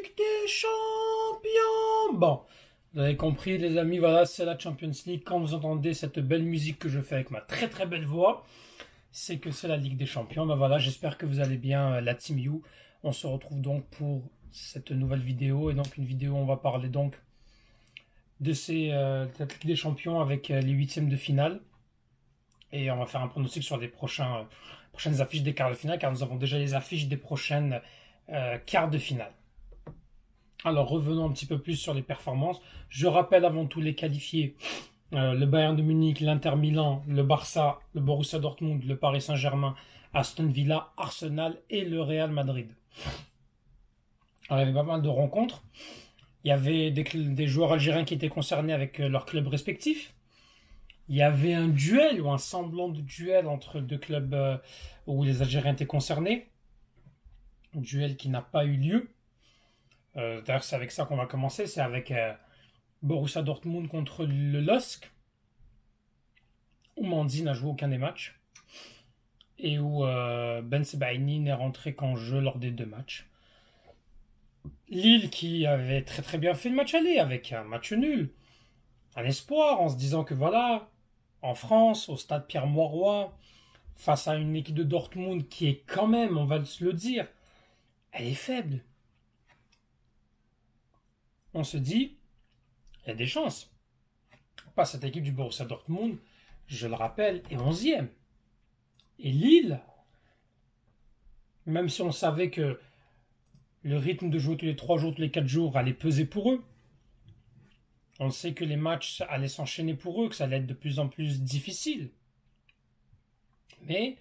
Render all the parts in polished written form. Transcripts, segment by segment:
Ligue des Champions. Bon, vous avez compris les amis, voilà, c'est la Champions League. Quand vous entendez cette belle musique que je fais avec ma très très belle voix, c'est que c'est la Ligue des Champions. Ben voilà, j'espère que vous allez bien, la Team You. On se retrouve donc pour cette nouvelle vidéo. Et donc une vidéo où on va parler donc de cette Ligue des Champions avec les huitièmes de finale. Et on va faire un pronostic sur les prochaines affiches des quarts de finale, car nous avons déjà les affiches des prochaines quarts de finale. Alors revenons un petit peu plus sur les performances. Je rappelle avant tout les qualifiés. Le Bayern de Munich, l'Inter Milan, le Barça, le Borussia Dortmund, le Paris Saint-Germain, Aston Villa, Arsenal et le Real Madrid. Alors, il y avait pas mal de rencontres. Il y avait des joueurs algériens qui étaient concernés avec leurs clubs respectifs. Il y avait un duel ou un semblant de duel entre deux clubs où les Algériens étaient concernés. Un duel qui n'a pas eu lieu. D'ailleurs, c'est avec ça qu'on va commencer. C'est avec Borussia Dortmund contre le LOSC, où Mandy n'a joué aucun des matchs. Et où Ben Sebaini n'est rentré qu'en jeu lors des deux matchs. Lille qui avait très très bien fait le match aller avec un match nul. Un espoir en se disant que voilà, en France, au stade Pierre-Mauroy, face à une équipe de Dortmund qui est quand même, on va se le dire, elle est faible. On se dit, il y a des chances. Pas cette équipe du Borussia Dortmund, je le rappelle, est 11e. Et Lille, même si on savait que le rythme de jouer tous les 3 jours, tous les 4 jours allait peser pour eux, on sait que les matchs allaient s'enchaîner pour eux, que ça allait être de plus en plus difficile. Mais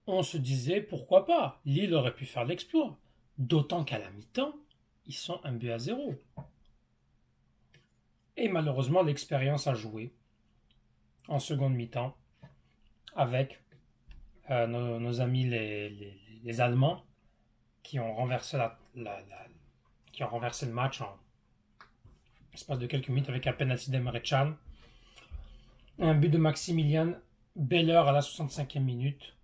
on se disait, pourquoi pas? Lille aurait pu faire l'exploit. D'autant qu'à la mi-temps, ils sont 1-0. Et malheureusement, l'expérience a joué en seconde mi-temps avec nos amis les Allemands qui ont renversé qui ont renversé le match en l'espace de quelques minutes avec un penalty d'Emre Can. Un but de Maximilian Beller à la 65e minute.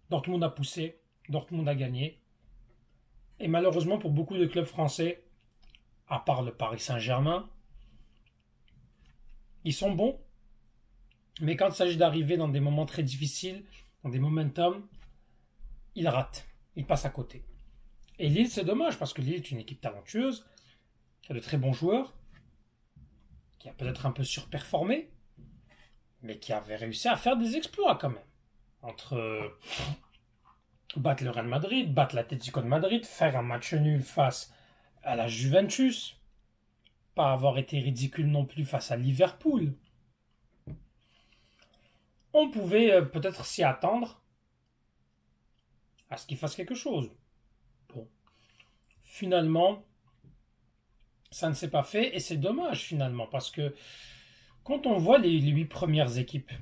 Dortmund a poussé, Dortmund a gagné. Et malheureusement pour beaucoup de clubs français, à part le Paris Saint-Germain, ils sont bons, mais quand il s'agit d'arriver dans des moments très difficiles, dans des momentum, ils ratent, ils passent à côté. Et Lille, c'est dommage, parce que Lille est une équipe talentueuse, qui a de très bons joueurs, qui a peut-être un peu surperformé, mais qui avait réussi à faire des exploits quand même. Entre battre le Real Madrid, battre l'Atlético de Madrid, faire un match nul face à la Juventus, pas avoir été ridicule non plus face à Liverpool. On pouvait peut-être s'y attendre à ce qu'il fasse quelque chose. Bon. Finalement, ça ne s'est pas fait et c'est dommage finalement parce que quand on voit les 8 premières équipes,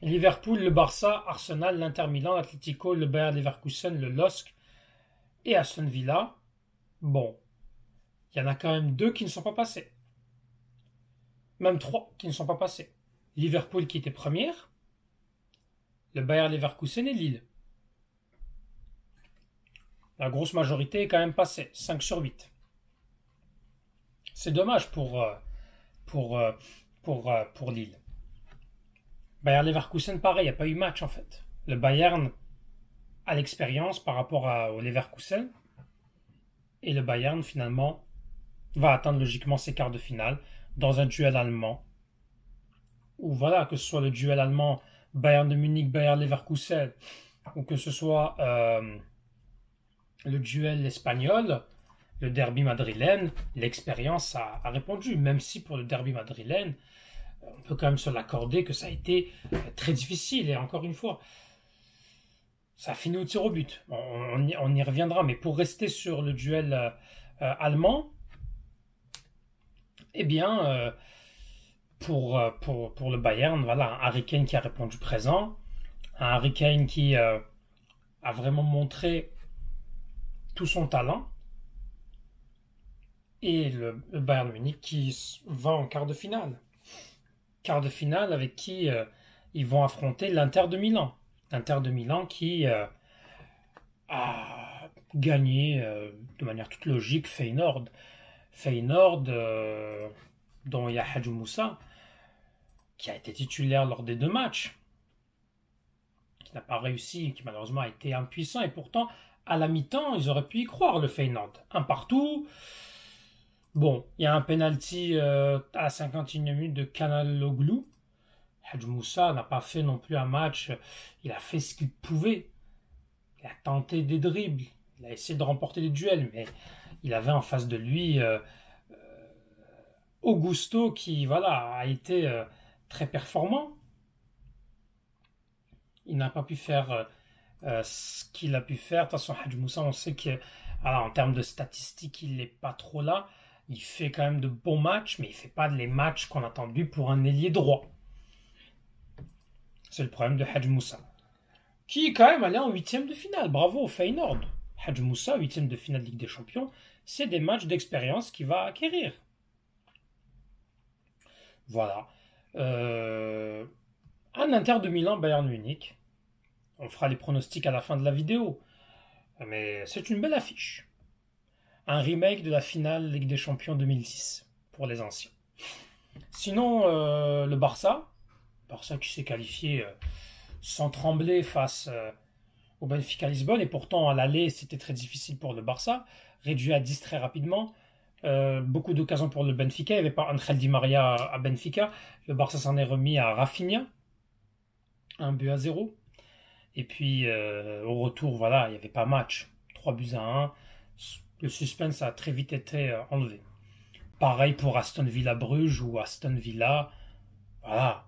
Liverpool, le Barça, Arsenal, l'Inter Milan, l'Atlético, le Bayer Leverkusen, le LOSC et Aston Villa, bon, il y en a quand même 2 qui ne sont pas passés. Même 3 qui ne sont pas passés. Liverpool qui était première, le Bayer Leverkusen et Lille. La grosse majorité est quand même passée, 5 sur 8. C'est dommage pour Lille. Bayer Leverkusen, pareil, il n'y a pas eu match en fait. Le Bayern a l'expérience par rapport au Leverkusen. Et le Bayern, finalement, va atteindre logiquement ses quarts de finale dans un duel allemand. Ou voilà, que ce soit le duel allemand Bayern de Munich, Bayer Leverkusen, ou que ce soit le duel espagnol, le derby madrilène, l'expérience a répondu. Même si pour le derby madrilène, on peut quand même se l'accorder que ça a été très difficile. Et encore une fois, ça a fini au tir au but. On y reviendra. Mais pour rester sur le duel allemand, eh bien, pour le Bayern, voilà, un Harry Kane qui a répondu présent. Un Harry Kane qui a vraiment montré tout son talent. Et le Bayern Munich qui va en quart de finale. Quart de finale avec qui ils vont affronter l'Inter de Milan. L'Inter de Milan qui a gagné de manière toute logique Feyenoord. Feyenoord, dont il y a Hadj Moussa, qui a été titulaire lors des deux matchs, qui n'a pas réussi, qui malheureusement a été impuissant, et pourtant, à la mi-temps, ils auraient pu y croire, le Feyenoord. Un partout. Bon, il y a un penalty à la 51e minute de Kanaloglu. Hadj Moussa n'a pas fait non plus un match, il a fait ce qu'il pouvait. Il a tenté des dribbles, il a essayé de remporter des duels, mais il avait en face de lui Augusto qui voilà, a été très performant. Il n'a pas pu faire ce qu'il a pu faire. De toute façon, Hadj Moussa, on sait que en termes de statistiques, il n'est pas trop là. Il fait quand même de bons matchs, mais il ne fait pas les matchs qu'on attend de lui pour un ailier droit. C'est le problème de Hadj Moussa, qui est quand même allé en huitième de finale. Bravo au Feyenoord. Hadj Moussa, huitième de finale Ligue des Champions, c'est des matchs d'expérience qu'il va acquérir. Voilà. Un Inter de Milan, Bayern Munich. On fera les pronostics à la fin de la vidéo. Mais c'est une belle affiche. Un remake de la finale Ligue des Champions 2006 pour les anciens. Sinon, le Barça qui s'est qualifié sans trembler face au Benfica Lisbonne, et pourtant à l'aller c'était très difficile pour le Barça, réduit à 10 très rapidement. Beaucoup d'occasions pour le Benfica, il n'y avait pas Angel Di Maria à Benfica, le Barça s'en est remis à Rafinha, 1-0. Et puis au retour, voilà, il n'y avait pas match, 3-1. Le suspense a très vite été enlevé. Pareil pour Aston Villa Bruges ou Aston Villa, voilà,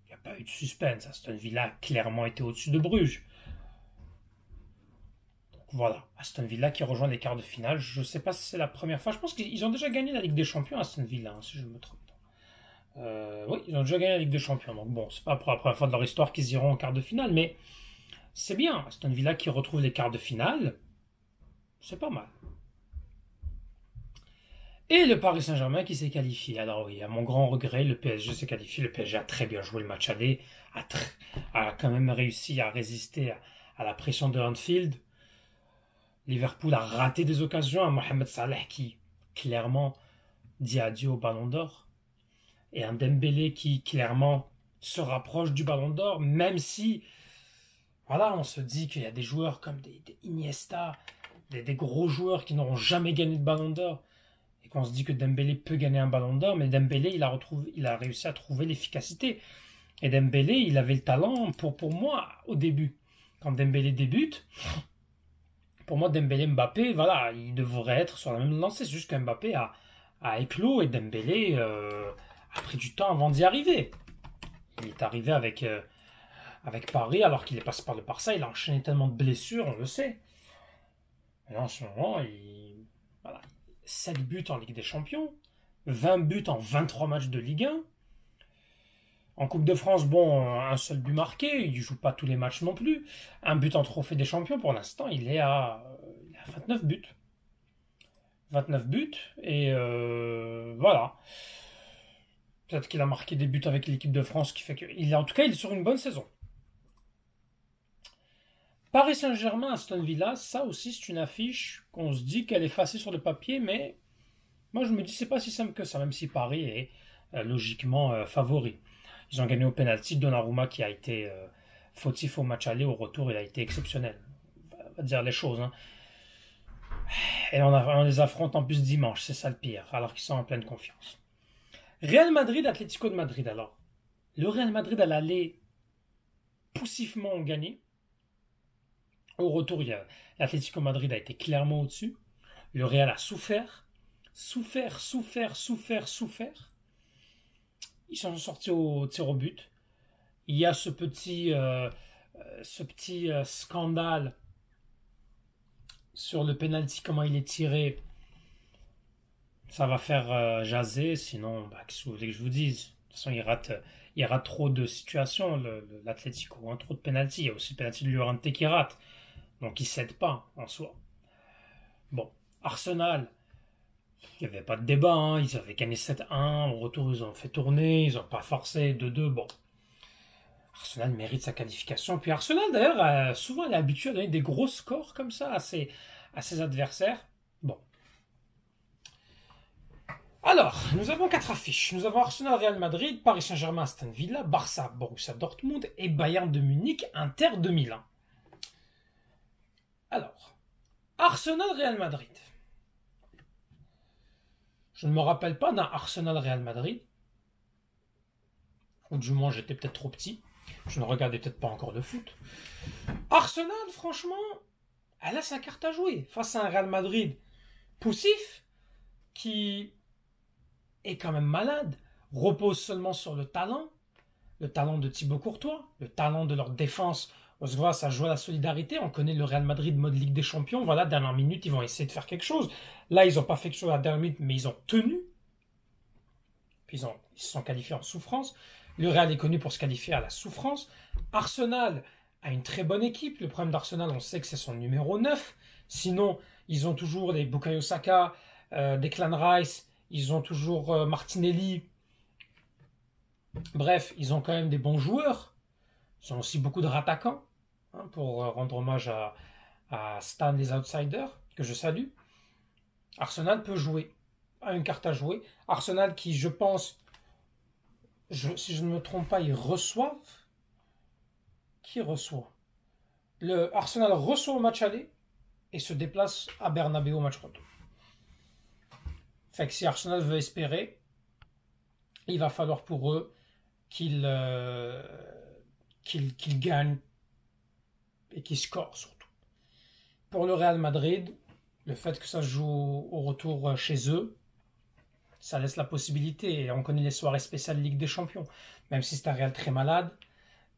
il n'y a pas eu de suspense. Aston Villa a clairement été au-dessus de Bruges. Donc voilà, Aston Villa qui rejoint les quarts de finale. Je ne sais pas si c'est la première fois. Je pense qu'ils ont déjà gagné la Ligue des Champions, Aston Villa, si je me trompe. Oui, ils ont déjà gagné la Ligue des Champions. Donc bon, c'est pas pour la première fois de leur histoire qu'ils iront en quart de finale, mais c'est bien. Aston Villa qui retrouve les quarts de finale, c'est pas mal. Et le Paris Saint-Germain qui s'est qualifié. Alors oui, à mon grand regret, le PSG s'est qualifié. Le PSG a très bien joué le match aller, a quand même réussi à résister à la pression de Anfield. Liverpool a raté des occasions à Mohamed Salah qui clairement dit adieu au Ballon d'Or. Et un Dembélé qui clairement se rapproche du Ballon d'Or, même si voilà, on se dit qu'il y a des joueurs comme des Iniesta, des gros joueurs qui n'auront jamais gagné de Ballon d'Or. Et qu'on se dit que Dembélé peut gagner un Ballon d'Or, mais Dembélé, il a réussi à trouver l'efficacité. Et Dembélé, il avait le talent pour moi au début. Quand Dembélé débute, pour moi, Dembélé Mbappé, voilà, il devrait être sur la même lancée. C'est juste que Mbappé a éclos et Dembélé a pris du temps avant d'y arriver. Il est arrivé avec Paris alors qu'il est passé par le Barça. Il a enchaîné tellement de blessures, on le sait. Et en ce moment, voilà, 7 buts en Ligue des Champions, 20 buts en 23 matchs de Ligue 1. En Coupe de France, bon, un seul but marqué, il ne joue pas tous les matchs non plus. Un but en Trophée des Champions, pour l'instant, il est à 29 buts. 29 buts, et voilà. Peut-être qu'il a marqué des buts avec l'équipe de France, qui fait que... En tout cas, il est sur une bonne saison. Paris Saint-Germain, Aston Villa, ça aussi c'est une affiche qu'on se dit qu'elle est facile sur le papier, mais moi je me dis c'est pas si simple que ça, même si Paris est logiquement favori. Ils ont gagné au penalty, Donnarumma qui a été fautif au match aller, au retour il a été exceptionnel. On va dire les choses. Hein. Et on les affronte en plus dimanche, c'est ça le pire, alors qu'ils sont en pleine confiance. Real Madrid, Atlético de Madrid alors. Le Real Madrid à l'aller poussivement ont gagné. Au retour, l'Atlético Madrid a été clairement au-dessus. Le Real a souffert. Ils sont sortis au tir au but. Il y a ce petit scandale sur le penalty, comment il est tiré. Ça va faire jaser, sinon, qu'est-ce que vous voulez que je vous dise? De toute façon, il rate trop de situations, l'Atlético, trop de penalty. Il y a aussi le penalty de Llorente qui rate. Donc, il ne cède pas, en soi. Bon, Arsenal, il n'y avait pas de débat, hein. Ils avaient gagné 7-1, au retour, ils ont fait tourner, ils n'ont pas forcé 2-2, bon. Arsenal mérite sa qualification. Puis Arsenal, d'ailleurs, souvent, elle est habituée à donner des gros scores comme ça, à ses adversaires. Bon. Alors, nous avons 4 affiches. Nous avons Arsenal, Real Madrid, Paris Saint-Germain, Aston Villa, Barça, Borussia Dortmund et Bayern de Munich, Inter de Milan. Alors, Arsenal, Real Madrid. Je ne me rappelle pas d'un Arsenal, Real Madrid. Ou du moins, j'étais peut-être trop petit. Je ne regardais peut-être pas encore de foot. Arsenal, franchement, elle a sa carte à jouer face à un Real Madrid poussif qui est quand même malade, repose seulement sur le talent de Thibaut Courtois, le talent de leur défense. On se voit, ça joue à la solidarité. On connaît le Real Madrid mode Ligue des Champions. Voilà, dernière minute, ils vont essayer de faire quelque chose. Là, ils n'ont pas fait quelque chose à la dernière minute, mais ils ont tenu. Puis ils se sont qualifiés en souffrance. Le Real est connu pour se qualifier à la souffrance. Arsenal a une très bonne équipe. Le problème d'Arsenal, on sait que c'est son numéro 9. Sinon, ils ont toujours les Bukayo Saka, Declan Rice. Ils ont toujours Martinelli. Bref, ils ont quand même des bons joueurs. Ils ont aussi beaucoup de rattaquants, hein, pour rendre hommage à Stan les Outsiders, que je salue. Arsenal peut jouer, a une carte à jouer. Arsenal qui, je pense, si je ne me trompe pas, ils reçoivent. Qui reçoit? Le Arsenal reçoit au match aller et se déplace à Bernabeu au match retour. Fait que si Arsenal veut espérer, il va falloir pour eux qu'ils gagnent et qu'ils scorent surtout. Pour le Real Madrid, le fait que ça se joue au retour chez eux, ça laisse la possibilité. Et on connaît les soirées spéciales Ligue des Champions. Même si c'est un Real très malade,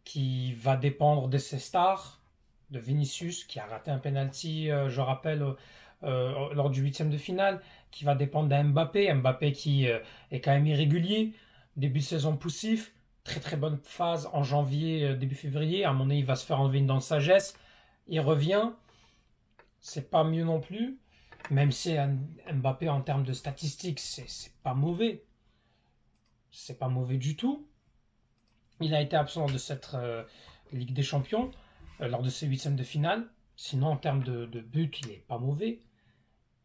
qui va dépendre de ses stars, de Vinicius, qui a raté un penalty, je rappelle, lors du 8e de finale, qui va dépendre d'un Mbappé. Mbappé qui est quand même irrégulier, début de saison poussif, très très bonne phase en janvier, début février. À mon avis, il va se faire enlever une dent de sagesse. Il revient, c'est pas mieux non plus. Même si Mbappé en termes de statistiques, c'est pas mauvais. C'est pas mauvais du tout. Il a été absent de cette Ligue des Champions lors de ses 8e de finale. Sinon, en termes de buts, il n'est pas mauvais.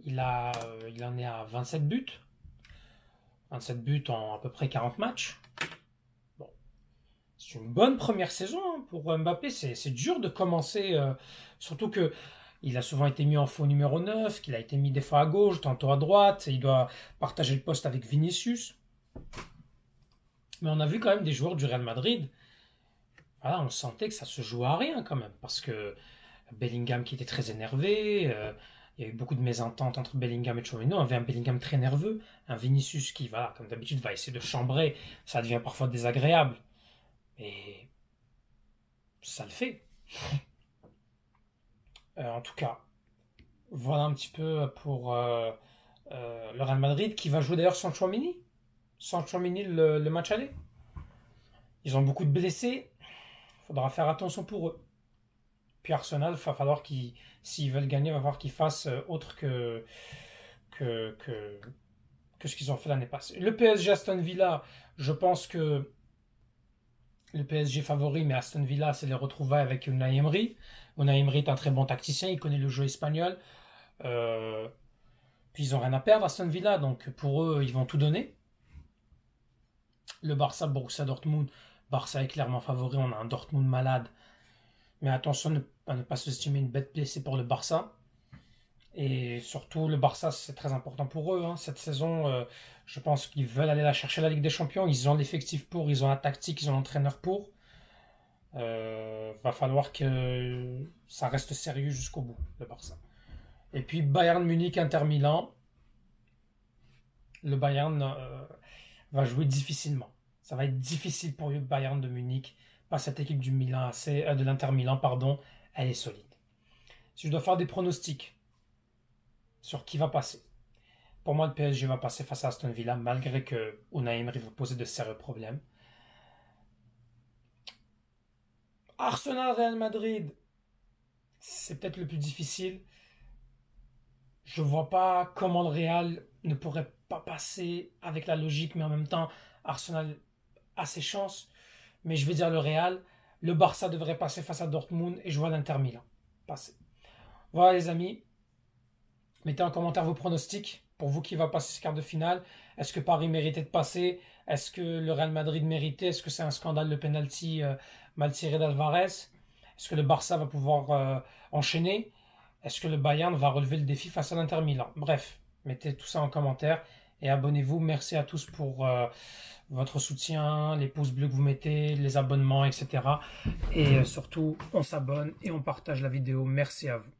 Il en est à 27 buts. 27 buts en à peu près 40 matchs. Bon. C'est une bonne première saison, hein, pour Mbappé. C'est dur de commencer. Surtout que il a souvent été mis en faux numéro 9, qu'il a été mis des fois à gauche, tantôt à droite. Et il doit partager le poste avec Vinicius. Mais on a vu quand même des joueurs du Real Madrid. Voilà, on sentait que ça se joue à rien quand même. Parce que Bellingham qui était très énervé. Il y a eu beaucoup de mésententes entre Bellingham et Tchouaméni. On avait un Bellingham très nerveux. Un Vinicius qui, voilà, comme d'habitude, va essayer de chambrer. Ça devient parfois désagréable. Mais ça le fait. En tout cas, voilà un petit peu pour le Real Madrid qui va jouer d'ailleurs sans Tchouaméni. Sans Tchouaméni le match aller. Ils ont beaucoup de blessés. Il faudra faire attention pour eux. Puis Arsenal, il va falloir s'ils veulent gagner, il va falloir qu'ils fassent autre que ce qu'ils ont fait l'année passée. Le PSG Aston Villa, je pense que le PSG favori, mais Aston Villa, c'est les retrouvailles avec Unai Emery. Unai Emery est un très bon tacticien, il connaît le jeu espagnol. Puis ils n'ont rien à perdre, Aston Villa, donc pour eux, ils vont tout donner. Le Barça, Borussia Dortmund, Barça est clairement favori, on a un Dortmund malade. Mais attention à ne pas sous-estimer une bête blessée pour le Barça. Et surtout, le Barça, c'est très important pour eux, hein. Cette saison, je pense qu'ils veulent aller la chercher la Ligue des Champions. Ils ont l'effectif pour, ils ont la tactique, ils ont l'entraîneur pour. Va falloir que ça reste sérieux jusqu'au bout, le Barça. Et puis Bayern Munich, Inter Milan. Le Bayern va jouer difficilement. Ça va être difficile pour le Bayern de Munich. Pas cette équipe du Milan, de l'Inter Milan, pardon, elle est solide. Si je dois faire des pronostics sur qui va passer, pour moi le PSG va passer face à Aston Villa, malgré que Unai Emery va poser de sérieux problèmes. Arsenal Real Madrid, c'est peut-être le plus difficile. Je vois pas comment le Real ne pourrait pas passer avec la logique, mais en même temps, Arsenal a ses chances. Mais je vais dire le Real. Le Barça devrait passer face à Dortmund et je vois l'Inter Milan passer. Voilà les amis. Mettez en commentaire vos pronostics. Pour vous, qui va passer ce quart de finale? Est-ce que Paris méritait de passer? Est-ce que le Real Madrid méritait? Est-ce que c'est un scandale le penalty mal tiré d'Alvarez? Est-ce que le Barça va pouvoir enchaîner? Est-ce que le Bayern va relever le défi face à l'Inter Milan? Bref, mettez tout ça en commentaire et abonnez-vous. Merci à tous pour votre soutien, les pouces bleus que vous mettez, les abonnements, etc. Et surtout, on s'abonne et on partage la vidéo. Merci à vous.